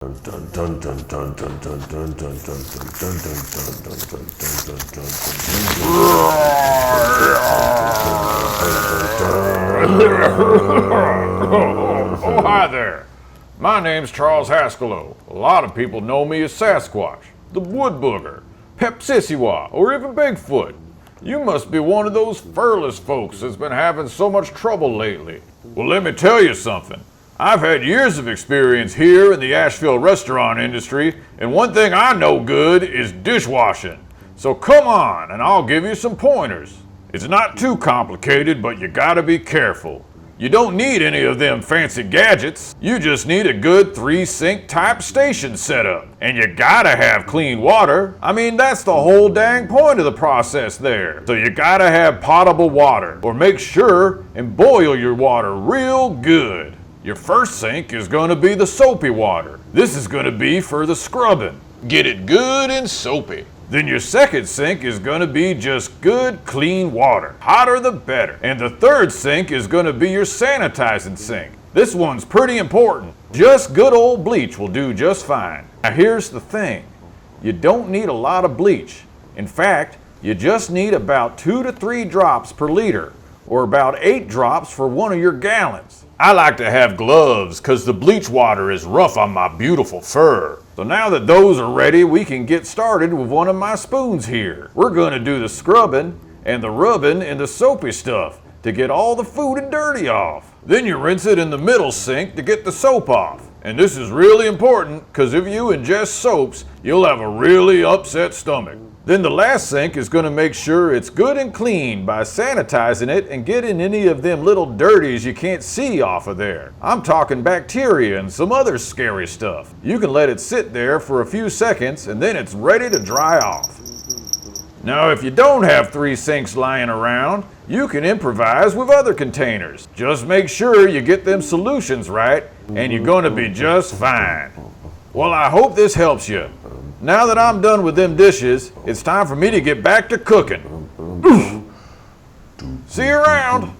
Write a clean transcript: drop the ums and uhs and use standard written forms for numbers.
Oh, hi there. My name's Charles Haskell. A lot of people know me as Sasquatch, the Wood Booger, Pepsisiwa, or even Bigfoot. You must be one of those furless folks that's been having so much trouble lately. Well, let me tell you something. I've had years of experience here in the Asheville restaurant industry, and one thing I know good is dishwashing. So come on, and I'll give you some pointers. It's not too complicated, but you gotta be careful. You don't need any of them fancy gadgets. You just need a good 3-sink type station setup. And you gotta have clean water. I mean, that's the whole dang point of the process there. So you gotta have potable water, or make sure and boil your water real good. Your first sink is gonna be the soapy water. This is gonna be for the scrubbing. Get it good and soapy. Then your second sink is gonna be just good, clean water. Hotter the better. And the third sink is gonna be your sanitizing sink. This one's pretty important. Just good old bleach will do just fine. Now here's the thing. You don't need a lot of bleach. In fact, you just need about 2 to 3 drops per liter, or about 8 drops for 1 of your gallons. I like to have gloves because the bleach water is rough on my beautiful fur. So now that those are ready, we can get started with one of my spoons here. We're going to do the scrubbing and the rubbing and the soapy stuff to get all the food and dirty off. Then you rinse it in the middle sink to get the soap off. And this is really important because if you ingest soaps, you'll have a really upset stomach. Then the last sink is going to make sure it's good and clean by sanitizing it and getting any of them little dirties you can't see off of there. I'm talking bacteria and some other scary stuff. You can let it sit there for a few seconds and then it's ready to dry off. Now if you don't have 3 sinks lying around, you can improvise with other containers. Just make sure you get them solutions right and you're going to be just fine. Well, I hope this helps you. Now that I'm done with them dishes, it's time for me to get back to cooking. See you around.